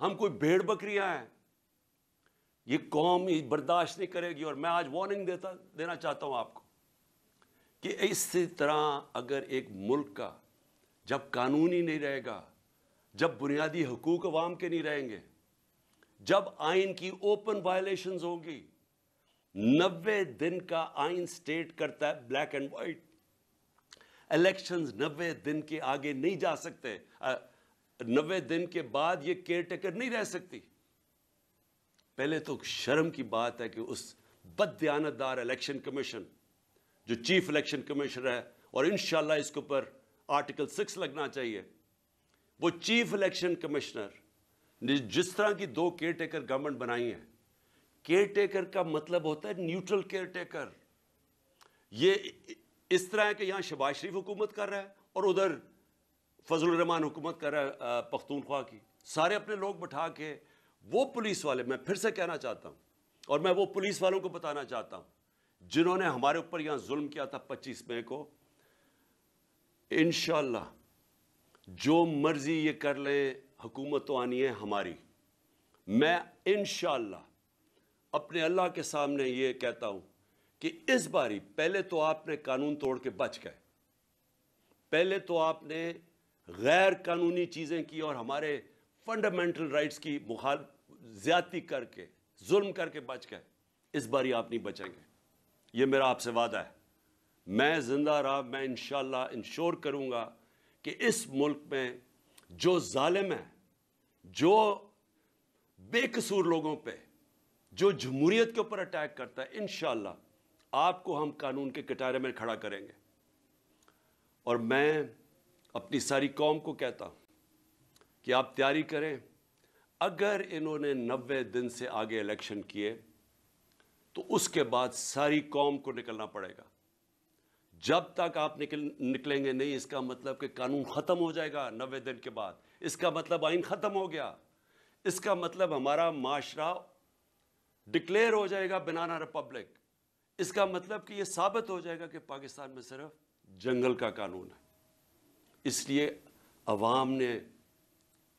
ہم کوئی بھیڑ بکریاں ہیں؟ یہ قوم برداشت نہیں کرے گی. اور میں آج وارننگ دینا چاہتا ہوں آپ کو کہ اسی طرح اگر ایک ملک کا جب قانون ہی نہیں رہے گا، جب بنیادی حقوق عوام کے نہیں رہیں گے، جب آئین کی اوپن وائلیشنز ہوگی. 90 دن کا آئین سٹیٹ کرتا ہے بلیک اینڈ وائٹ. الیکشنز 90 دن کے آگے نہیں جا سکتے. 90 دن کے بعد یہ کیئر ٹیکر نہیں رہ سکتی. پہلے تو شرم کی بات ہے کہ اس بددیانتدار الیکشن کمیشن جو چیف الیکشن کمیشنر ہے، اور انشاءاللہ اس کے اوپر آرٹیکل 6 لگنا چاہیے، وہ چیف الیکشن کمشنر نے جس طرح کی 2 کیئر ٹیکر گورنمنٹ بنائی ہیں. کیئر ٹیکر کا مطلب ہوتا ہے نیوٹرل کیئر ٹیکر. یہ اس طرح ہے کہ یہاں شہباز شریف حکومت کر رہا ہے اور ادھر فضل الرحمان حکومت کر رہا ہے پختونخوا کی. سارے اپنے لوگ بٹھا کے وہ پولیس والے، میں پھر سے کہنا چاہتا ہوں اور میں وہ پولیس والوں کو بتانا چاہتا ہوں جنہوں نے ہمارے اوپر یہاں ظلم کیا تھا 25 مئی کو، انشاءاللہ جو مرضی یہ کر لیں، حکومت تو آنی ہے ہماری. میں انشاءاللہ اپنے اللہ کے سامنے یہ کہتا ہوں کہ اس باری پہلے تو آپ نے قانون توڑ کے بچ گئے، پہلے تو آپ نے غیر قانونی چیزیں کی اور ہمارے فنڈامنٹل رائٹس کی زیادتی کر کے، ظلم کر کے بچ گئے. اس باری آپ نہیں بچیں گے، یہ میرا آپ سے وعدہ ہے. میں زندہ رہا، میں انشاءاللہ انشور کروں گا کہ اس ملک میں جو ظالم ہے، جو بے قصور لوگوں پہ، جو جمہوریت کے اوپر اٹیک کرتا ہے، انشاءاللہ آپ کو ہم قانون کے کٹارے میں کھڑا کریں گے. اور میں اپنی ساری قوم کو کہتا ہوں کہ آپ تیاری کریں. اگر انہوں نے 90 دن سے آگے الیکشن کیے تو اس کے بعد ساری قوم کو نکلنا پڑے گا. جب تک آپ نکلیں گے نہیں، اس کا مطلب کہ قانون ختم ہو جائے گا 90 دن کے بعد. اس کا مطلب آئین ختم ہو گیا. اس کا مطلب ہمارا معاشرہ ڈکلیئر ہو جائے گا بنانا ریپبلک. اس کا مطلب کہ یہ ثابت ہو جائے گا کہ پاکستان میں صرف جنگل کا قانون ہے. اس لیے عوام نے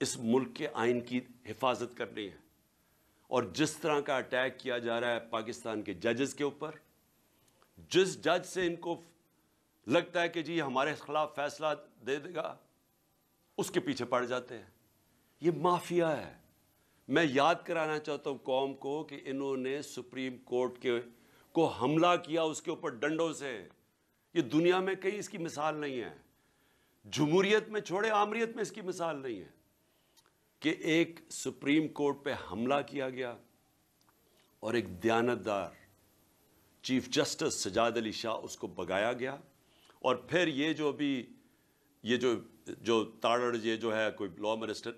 اس ملک کے آئین کی حفاظت کرنی ہے. اور جس طرح کا اٹیک کیا جا رہا ہے پاکستان کے ججز کے اوپر، جس جج سے ان کو لگتا ہے کہ جی ہمارے خلاف فیصلہ دے دے گا، اس کے پیچھے پڑ جاتے ہیں. یہ مافیا ہے. میں یاد کرانا چاہتا ہوں قوم کو کہ انہوں نے سپریم کورٹ کو حملہ کیا اس کے اوپر ڈنڈوں سے. یہ دنیا میں کہیں اس کی مثال نہیں ہے. جمہوریت میں چھوڑے، آمریت میں اس کی مثال نہیں ہے کہ ایک سپریم کورٹ پہ حملہ کیا گیا اور ایک دیانتدار چیف جسٹس سجاد علی شاہ اس کو بگایا گیا. اور پھر یہ جو بھی یہ جو تاڑڑ، یہ جو ہے کوئی لا منسٹر،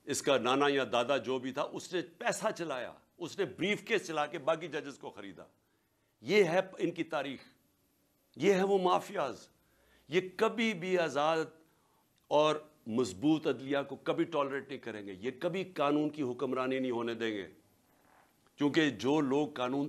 اس کا نانا یا دادا جو بھی تھا، اس نے پیسہ چلایا، اس نے بریف کیس چلا کے باقی ججز کو خریدا. یہ ہے ان کی تاریخ. یہ ہے وہ مافیاز. یہ کبھی بھی آزاد اور مضبوط عدلیہ کو کبھی ٹالریٹ نہیں کریں گے. یہ کبھی قانون کی حکمرانی نہیں ہونے دیں گے، کیونکہ جو لوگ قانون